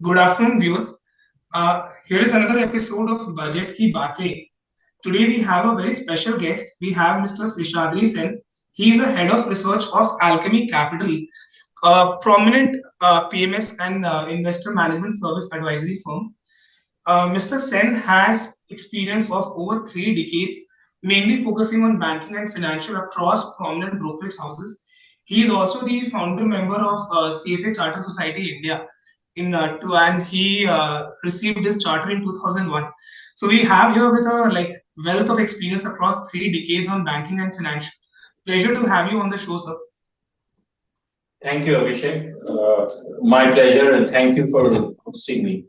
Good afternoon, viewers. Here is another episode of Budget Ki Baatein. Today we have a very special guest. We have Mr. Seshadri Sen. He is the head of research of Alchemy Capital, a prominent PMS and investor management service advisory firm. Mr. Sen has experience of over 3 decades, mainly focusing on banking and financial across prominent brokerage houses. He is also the founder member of CFA Charter Society India, and he received this charter in 2001. So we have here with a wealth of experience across 3 decades on banking and financial. Pleasure to have you on the show, sir. Thank you, Abhishek. My pleasure, and thank you for hosting me.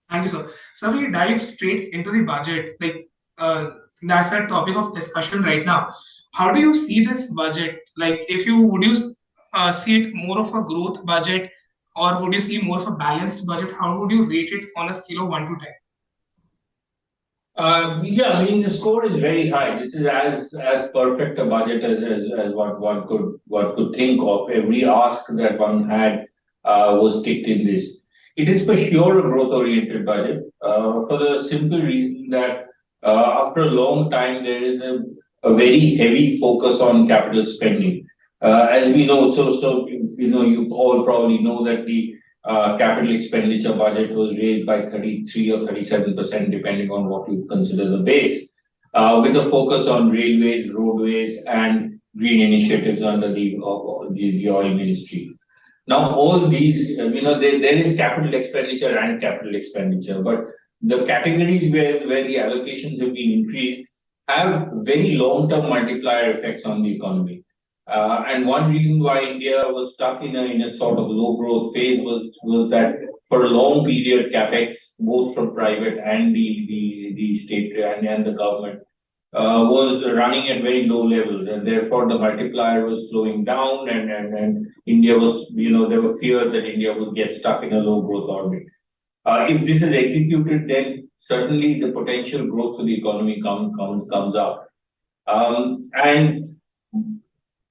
Thank you, sir. So we dive straight into the budget. That's a topic of discussion right now. How do you see this budget? If you would you see it more of a growth budget, or would you see more of a balanced budget? How would you rate it on a scale of 1 to 10? Yeah, I mean the score is very high. This is as perfect a budget as what one could think of. Every ask that one had was ticked in this. It is for sure a growth-oriented budget for the simple reason that after a long time there is a very heavy focus on capital spending. As we know, you all probably know that the capital expenditure budget was raised by 33 or 37%, depending on what you consider the base, with a focus on railways, roadways, and green initiatives under the oil ministry. Now, all these, there is capital expenditure and capital expenditure, but the categories where the allocations have been increased have very long-term multiplier effects on the economy. And one reason why India was stuck in a sort of low growth phase was that for a long period, capex, both from private and the state and the government, was running at very low levels, and therefore the multiplier was slowing down, and India was, there were fears that India would get stuck in a low growth orbit. If this is executed, then certainly the potential growth for the economy comes up.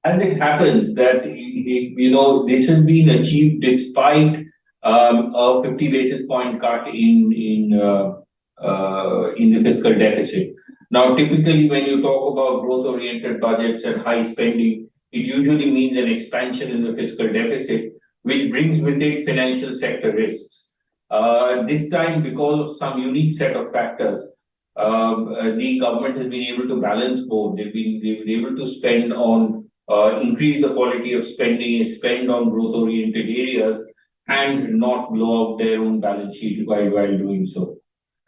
And it happens that this has been achieved despite a 50 basis point cut in the fiscal deficit. Now, typically, when you talk about growth-oriented budgets and high spending, it usually means an expansion in the fiscal deficit, which brings with it financial sector risks. This time, because of some unique set of factors, the government has been able to balance both. They've been able to spend on increase the quality of spending, spend on growth-oriented areas, and not blow out their own balance sheet while doing so.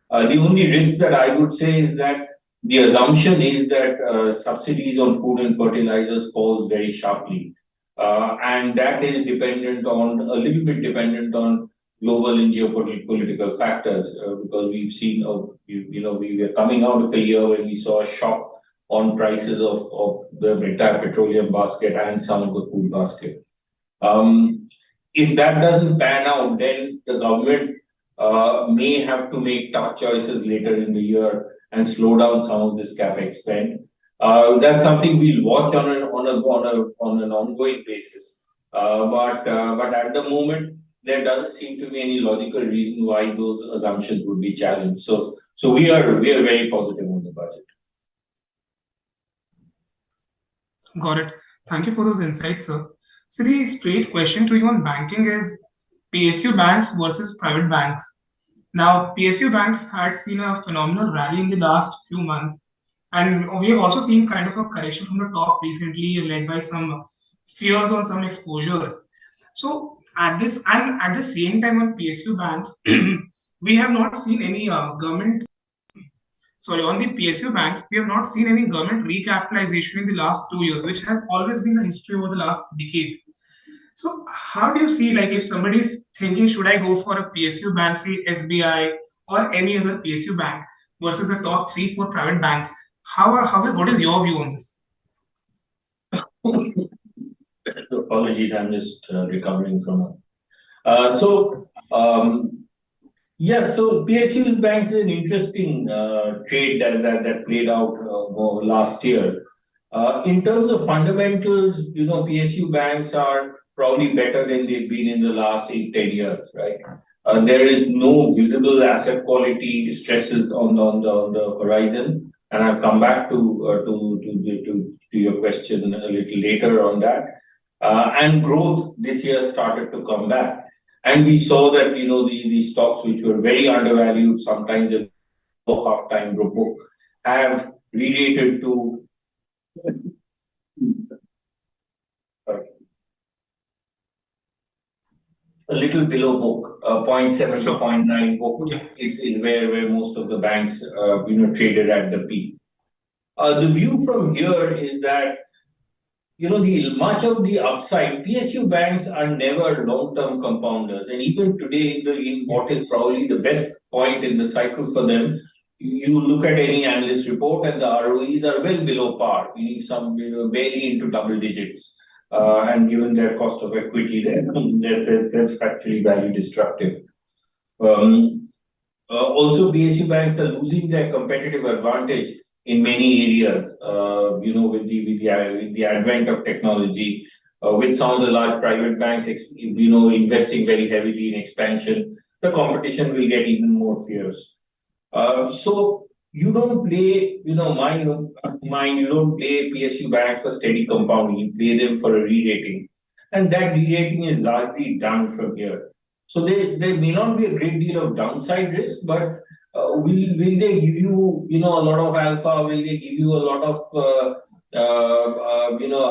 The only risk that I would say is that the assumption is that subsidies on food and fertilizers falls very sharply, and that is a little bit dependent on global and geopolitical factors, because we've seen, we were coming out of a year when we saw a shock on prices of the entire petroleum basket and some of the food basket. If that doesn't pan out, then the government may have to make tough choices later in the year and slow down some of this capex spend. That's something we'll watch on an ongoing basis. But at the moment, there doesn't seem to be any logical reason why those assumptions would be challenged. So we are very positive on the budget. Got it. Thank you for those insights, sir. So the straight question to you on banking is PSU banks versus private banks. Now, PSU banks had seen a phenomenal rally in the last few months, and we have also seen kind of a correction from the top recently, led by some fears on some exposures. So at the same time on PSU banks, we have not seen any government. Sorry, on the PSU banks, we have not seen any government recapitalization in the last 2 years, which has always been the history over the last decade. So, how do you see, if somebody's thinking, should I go for a PSU bank, say SBI or any other PSU bank versus the top 3, 4 private banks? What is your view on this? Apologies, I'm just recovering from so PSU banks is an interesting trade that played out last year. In terms of fundamentals, PSU banks are probably better than they've been in the last 8, 10 years, right? There is no visible asset quality stresses on the horizon, and I'll come back to your question a little later on that. And growth this year started to come back, and we saw that the stocks which were very undervalued, sometimes a half-time book, have re-rated to a little below book, 0.7 to Sure. 0.9 book Yeah. is where most of the banks traded at the peak. The view from here is that the much of the upside, PSU banks are never long-term compounders, and even today in what is probably the best point in the cycle for them, you look at any analyst report and the ROEs are well below par, meaning some barely into double digits. And given their cost of equity, that's actually value destructive. Also, PSU banks are losing their competitive advantage in many areas. With the advent of technology, with some of the large private banks, investing very heavily in expansion, the competition will get even more fierce. So you don't play, mind, you don't play PSU banks for steady compounding. You play them for a re-rating, and that re-rating is largely done from here. So there may not be a great deal of downside risk, but will they give you, a lot of alpha? Will they give you a lot of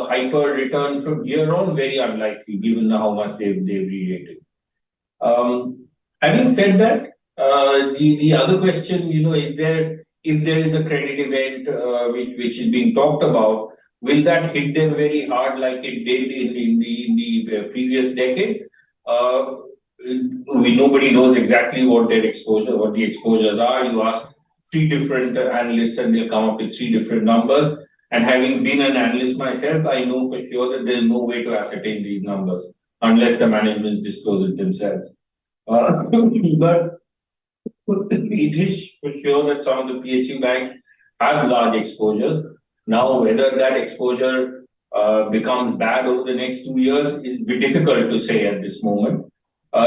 hyper return from here on? Very unlikely, given how much they've re-rated. Having said that, the other question, is there, if there is a credit event which is being talked about, will that hit them very hard like it did in the previous decade? Nobody knows exactly what the exposures are. You ask 3 different analysts and they'll come up with 3 different numbers. And having been an analyst myself, I know for sure that there's no way to ascertain these numbers unless the management disclose it themselves. But it is for sure that some of the PSU banks have large exposures. Now, whether that exposure becomes bad over the next 2 years is difficult to say at this moment.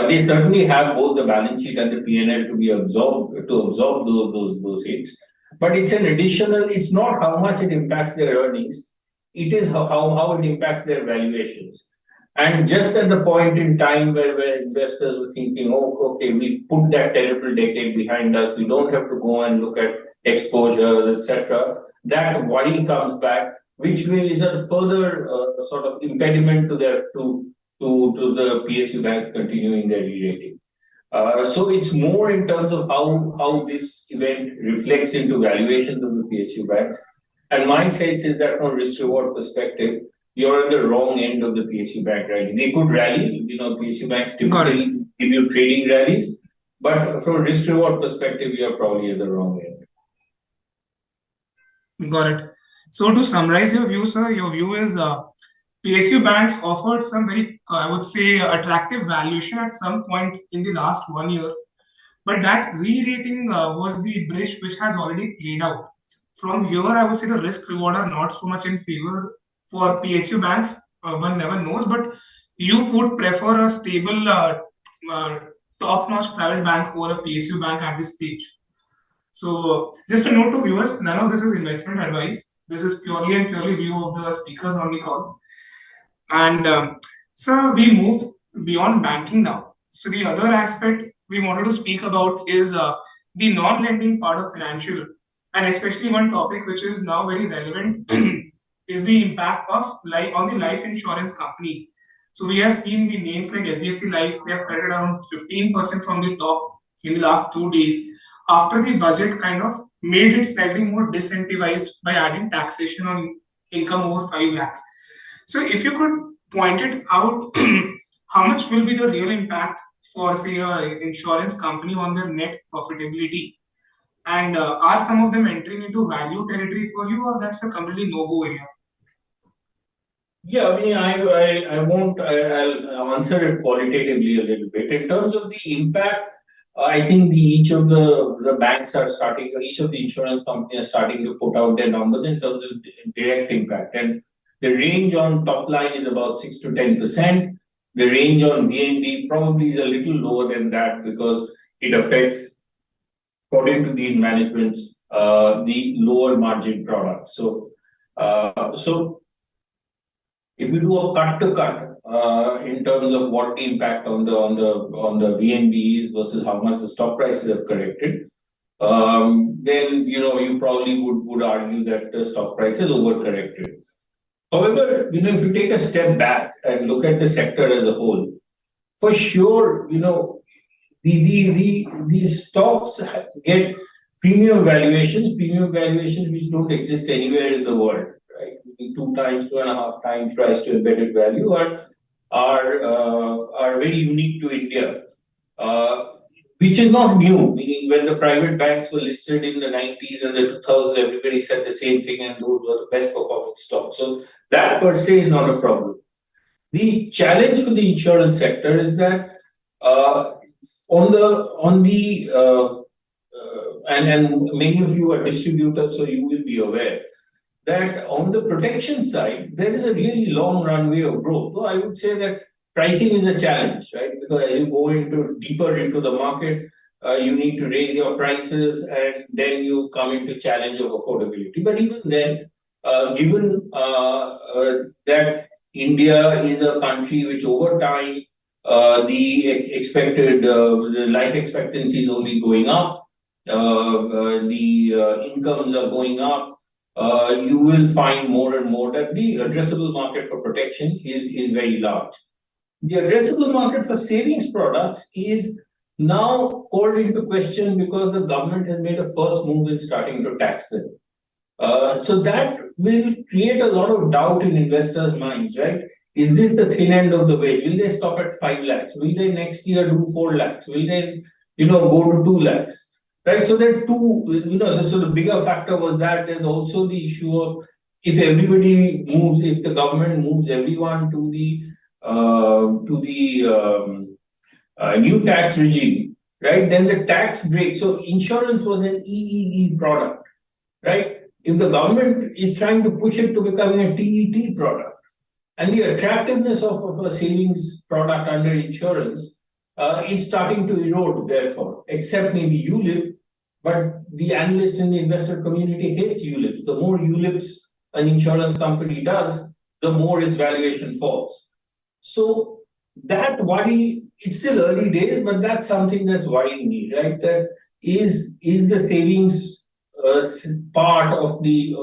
They certainly have both the balance sheet and the P&L to absorb those hits. But it's an additional. It's not how much it impacts their earnings. It is how it impacts their valuations. And just at the point in time where investors were thinking, oh, okay, we put that terrible decade behind us, we don't have to go and look at exposures, etc. That worry comes back, which is a further sort of impediment to the PSU banks continuing their re-rating. So it's more in terms of how this event reflects into valuations of the PSU banks. And my sense is that from risk reward perspective, you're at the wrong end of the PSU bank rally. They could rally, PSU banks typically give you trading rallies, but from a risk reward perspective, you're probably at the wrong end. Got it. So to summarize your view, sir, your view is PSU banks offered some very, I would say, attractive valuation at some point in the last 1 year, but that re-rating was the bridge which has already played out. From here, I would say the risk reward are not so much in favor for PSU banks. One never knows, but you would prefer a stable, top-notch private bank over a PSU bank at this stage. So, just a note to viewers: none of this is investment advice. This is purely and purely view of the speakers on the call. And so we move beyond banking now. So the other aspect we wanted to speak about is the non-lending part of financial, and especially one topic which is now very relevant is the impact of on the life insurance companies. So we have seen the names like HDFC Life, they have cut it around 15% from the top in the last 2 days after the budget kind of made it slightly more disincentivized by adding taxation on income over 5 lakhs. So if you could point it out, how much will be the real impact for, say, an insurance company on their net profitability? And are some of them entering into value territory for you, or that's a completely no-go area? Yeah, I mean, I won't. I'll answer it qualitatively a little bit in terms of the impact. I think each of the banks are starting. Each of the insurance companies are starting to put out their numbers in terms of direct impact, and the range on top line is about 6 to 10%. The range on VNB probably is a little lower than that because it affects, according to these managements, the lower margin products. So if you do a cut to cut in terms of what the impact on the VNB is versus how much the stock prices have corrected, then you probably would argue that the stock price is overcorrected. However, if you take a step back and look at the sector as a whole, for sure, the stocks get premium valuations which don't exist anywhere in the world, right? 2 times, 2.5 times price to embedded value are very unique to India. Which is not new, meaning when the private banks were listed in the 90s and the 2000s, everybody said the same thing and those were the best performing stocks. So that per se is not a problem. The challenge for the insurance sector is that and many of you are distributors, so you will be aware that on the protection side, there is a really long runway of growth. So I would say that pricing is a challenge, right? Because as you go deeper into the market, you need to raise your prices, and then you come into challenge of affordability. But even then, given that India is a country which over time the life expectancy is only going up, the incomes are going up, you will find more and more that the addressable market for protection is very large. The addressable market for savings products is now called into question because the government has made a first move in starting to tax them. So that will create a lot of doubt in investors' minds, right? Is this the thin end of the wedge? Will they stop at 5 lakhs? Will they next year do 4 lakhs? Will they, go to 2 lakhs? Right? So there are two, so the bigger factor was that there's also the issue of if everybody moves, if the government moves everyone to the new tax regime, right? Then the tax break. So insurance was an EEE product, right? If the government is trying to push it to becoming a TET product, and the attractiveness of a savings product under insurance is starting to erode, therefore, except maybe ULIP, but the analyst in the investor community hates ULIPs. The more ULIPs an insurance company does, the more its valuation falls. So that worry, it's still early days, but that's something that's worrying me, right? That is the savings part of the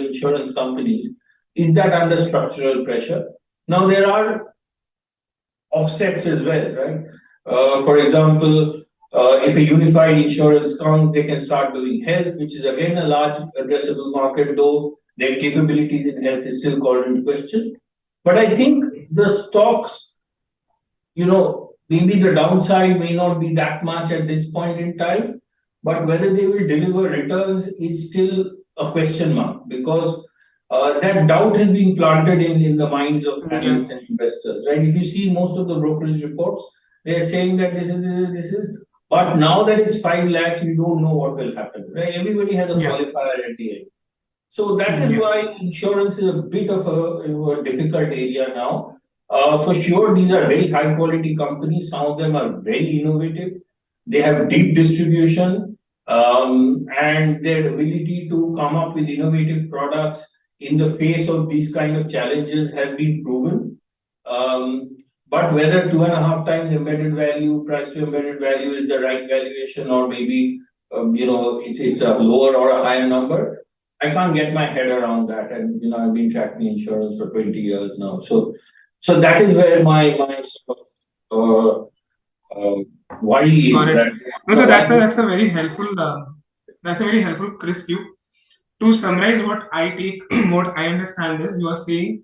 insurance companies, is that under structural pressure? Now there are offsets as well, right? For example, if a unified insurance comes, they can start doing health, which is again a large addressable market, though their capabilities in health is still called into question. But I think the stocks, maybe the downside may not be that much at this point in time, but whether they will deliver returns is still a question mark, because that doubt has been planted in the minds of analysts and investors, right? If you see most of the brokerage reports, they're saying that this is, but now that it's 5 lakhs, we don't know what will happen, right? Everybody has a qualifier at the end. So that is why insurance is a bit of a difficult area now. For sure, these are very high quality companies. Some of them are very innovative. They have deep distribution, and their ability to come up with innovative products in the face of these kind of challenges has been proven. But whether 2.5 times embedded value, price to embedded value is the right valuation, or maybe it's a lower or a higher number, I can't get my head around that. And I've been tracking insurance for 20 years now. So that is where my sort of worry is. That no, so that's a very helpful crisp view. To summarize what I take, what I understand is you are saying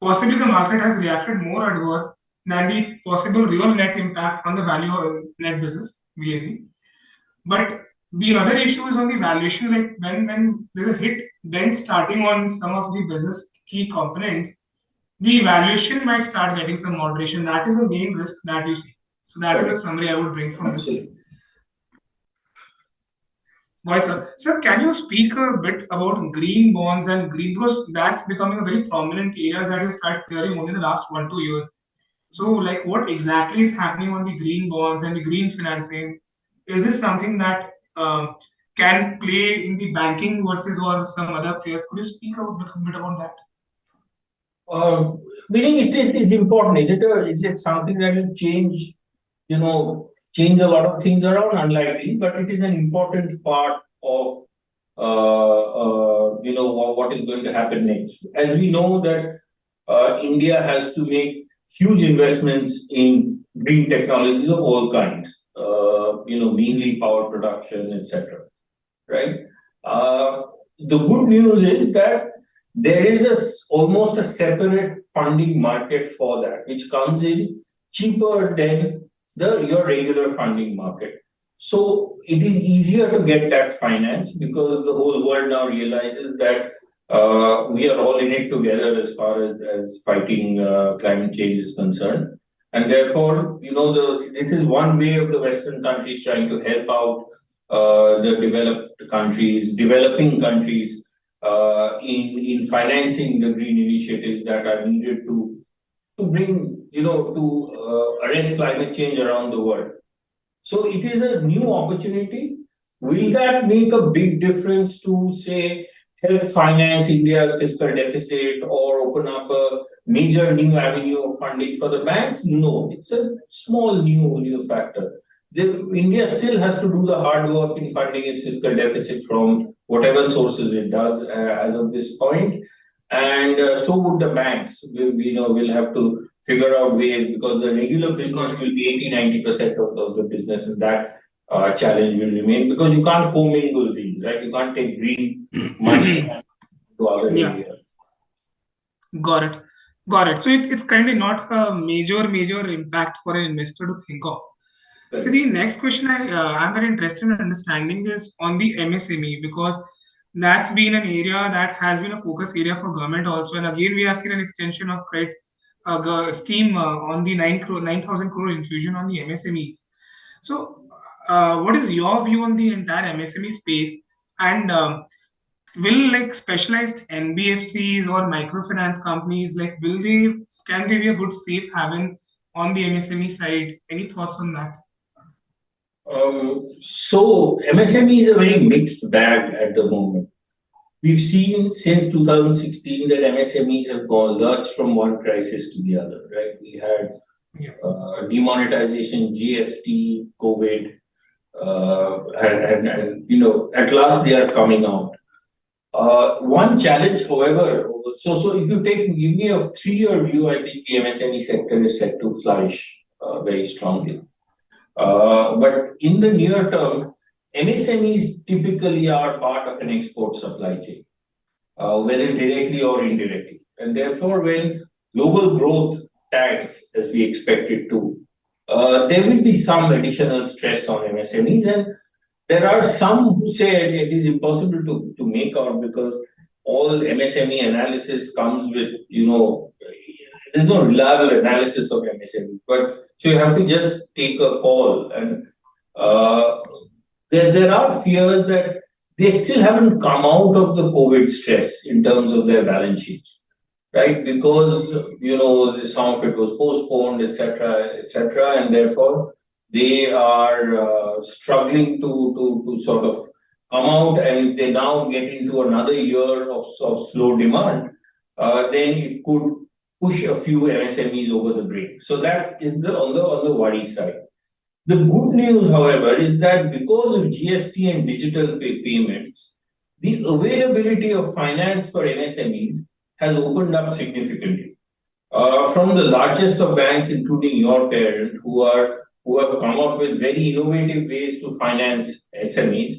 possibly the market has reacted more adverse than the possible real net impact on the value of net business, VNB. But the other issue is on the valuation, like when there's a hit then starting on some of the business key components, the valuation might start getting some moderation. That is the main risk that you see. So that is a summary I would bring from this. Right, sir. Sir, can you speak a bit about green bonds and green, because that's becoming a very prominent area that you start hearing only in the last 1-2 years. So, like, what exactly is happening on the green bonds and the green financing? Is this something that can play in the banking versus or some other players? Could you speak a bit about that? Uh, Meaning it is important. Is it something that will change a lot of things around? Unlikely, but it is an important part of what is going to happen next. As we know that India has to make huge investments in green technologies of all kinds. Mainly power production, etc. Right? Uh, the good news is that there is almost a separate funding market for that, which comes in cheaper than your regular funding market. So it is easier to get that finance because the whole world now realizes that we are all in it together as far as fighting climate change is concerned. And therefore, this is one way of the Western countries trying to help out developing countries, in financing the green initiatives that are needed to bring, to arrest climate change around the world. So it is a new opportunity. Will that make a big difference to, say, help finance India's fiscal deficit or open up a major new avenue of funding for the banks? No, it's a small new factor. India still has to do the hard work in funding its fiscal deficit from whatever sources it does as of this point, and so would the banks. Will have to figure out ways because the regular business will be 80-90% of the business, and that challenge will remain because you can't commingle these, right? You can't take green money to other Yeah, areas. got it. Got it. So it's kind of not a major impact for an investor to think of. So Correct. the next question I'm very interested in understanding is on the MSME because that's been an area that has been a focus area for government also. And again, we have seen an extension of credit scheme on the 9,000 crore infusion on the MSMEs. So, what is your view on the entire MSME space? And will like specialized NBFCs or microfinance companies will they can they be a good safe haven on the MSME side? Any thoughts on that? So MSME is a very mixed bag at the moment. We've seen since 2016 that MSMEs have gone lurched from one crisis to the other, right? We had Yeah. demonetization, GST, COVID, and at last they are coming out. One challenge, however, so if you give me a 3-year view, I think the MSME sector is set to flourish very strongly. But in the near term, MSMEs typically are part of an export supply chain, whether directly or indirectly. And therefore, when global growth tanks, as we expect it to, there will be some additional stress on MSMEs. And there are some who say it is impossible to make out because all MSME analysis comes with, there's no reliable analysis of MSME. But so you have to just take a call. And uh, there are fears that they still haven't come out of the COVID stress in terms of their balance sheets, right? Because some of it was postponed, etc., etc., and therefore they are struggling to sort of come out. And if they now get into another year of slow demand, then it could push a few MSMEs over the brink. So that is on the worry side. The good news, however, is that because of GST and digital payments, the availability of finance for MSMEs has opened up significantly. From the largest of banks, including your parent, who have come up with very innovative ways to finance SMEs,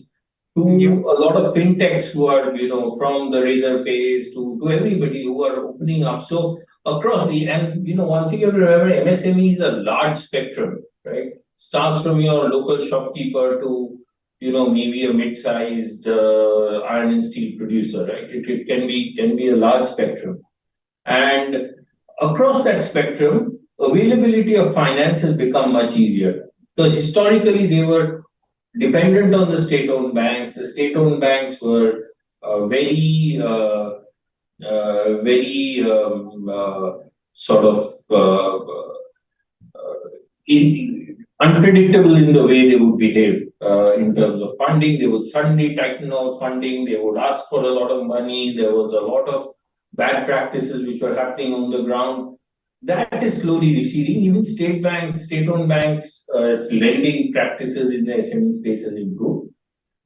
to Yeah. a lot of fintechs who are, from the Razor Pays to everybody who are opening up. So across one thing you have to remember, MSME is a large spectrum, right? Starts from your local shopkeeper to, maybe a mid-sized iron and steel producer, right? It can be a large spectrum. And across that spectrum, availability of finance has become much easier. Because historically, they were dependent on the state-owned banks. The state-owned banks were very sort of unpredictable in the way they would behave in terms of funding. They would suddenly tighten out funding. They would ask for a lot of money. There was a lot of bad practices which were happening on the ground. That is slowly receding. Even state banks, state-owned banks, lending practices in the SME space has improved.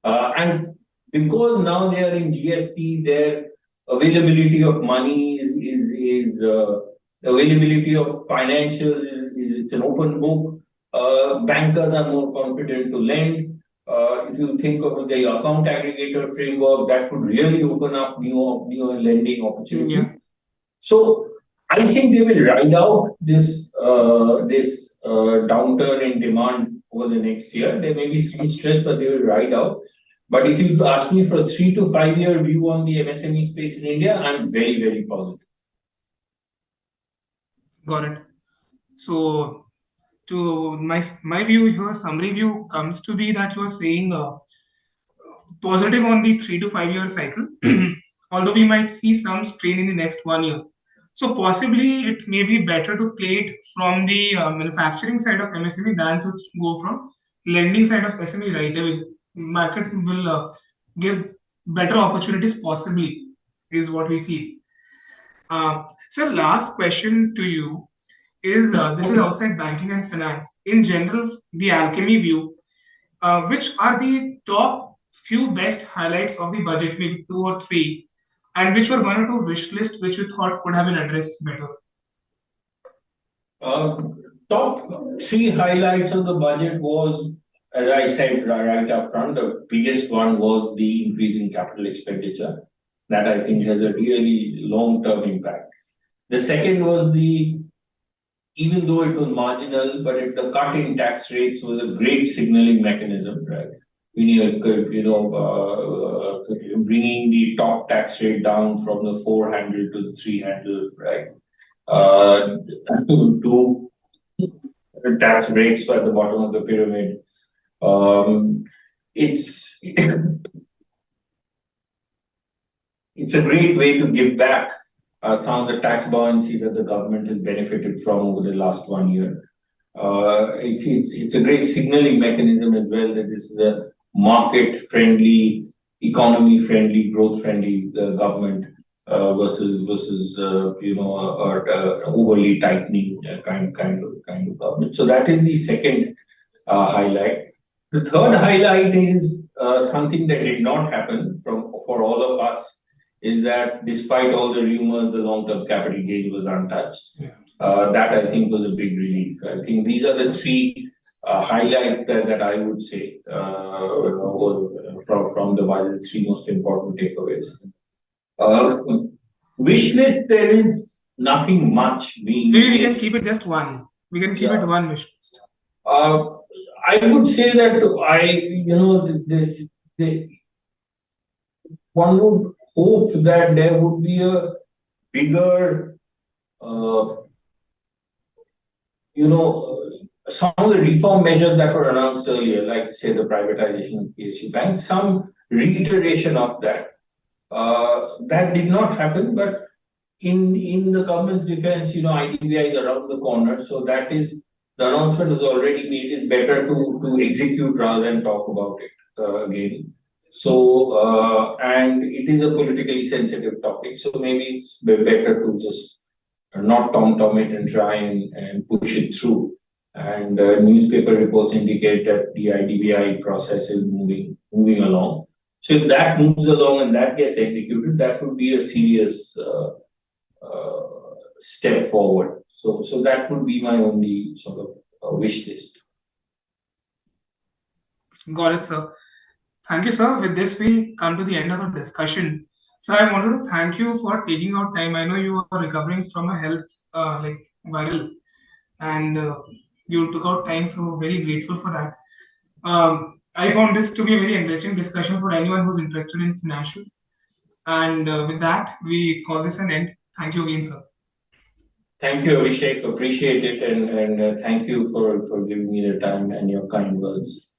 And because now they are in GST, their availability of money is availability of financials is it's an open book. Bankers are more confident to lend. If you think of the account aggregator framework, that could really open up new lending opportunities. Yeah. So I think they will ride out this downturn in demand over the next year. There may be some stress, but they will ride out. But if you ask me for a 3 to 5 year view on the MSME space in India, I'm very, very positive. Got it. So, to my view here, summary view comes to be that you are saying positive on the 3 to 5 year cycle, although we might see some strain in the next 1 year. So possibly it may be better to play it from the manufacturing side of MSME than to go from lending side of SME right away. Market will give better opportunities possibly is what we feel. So last question to you is this is outside banking and finance. In general, the Alchemy view, which are the top few best highlights of the budget, maybe 2 or 3, and which were 1 or 2 wish list which you thought could have been addressed better? Top 3 highlights of the budget was, as I said right up front, the biggest one was the increase in capital expenditure. That I think has a really long-term impact. The second was even though it was marginal, but the cut in tax rates was a great signaling mechanism, right? Bringing the top tax rate down from the 4 handle to the 3 handle, right? To tax breaks at the bottom of the pyramid. It's a great way to give back some of the tax buoyancy that the government has benefited from over the last 1 year. It's a great signaling mechanism as well that this is a market-friendly, economy-friendly, growth-friendly government versus overly tightening kind of government. So that is the second highlight. The third highlight is something that did not happen for all of us. Is that despite all the rumors, the long-term capital gain was untouched. Yeah. That I think was a big relief. I think these are the 3 highlights that I would say from the budget, 3 most important takeaways. Wish list, there is nothing much being. Maybe we can keep it just one. We can keep it one wish list. I would say that one would hope that there would be a bigger, some of the reform measures that were announced earlier, like say the privatization of PSU banks, some reiteration of that. That did not happen, but in the government's defense, IDBI is around the corner, so that is the announcement is already made. It's better to execute rather than talk about it again. So, and it is a politically sensitive topic. So maybe it's better to just not tom-tom it and try and push it through. And newspaper reports indicate that the IDBI process is moving along. So if that moves along and that gets executed, that would be a serious step forward. So that would be my only sort of wish list. Got it, sir. Thank you, sir. With this, we come to the end of the discussion. So I wanted to thank you for taking out time. I know you are recovering from a health viral, and you took out time. So very grateful for that. I found this to be a very enriching discussion for anyone who's interested in financials. And with that, we call this an end. Thank you again, sir. Thank you, Abhishek. Appreciate it, and thank you for giving me the time and your kind words.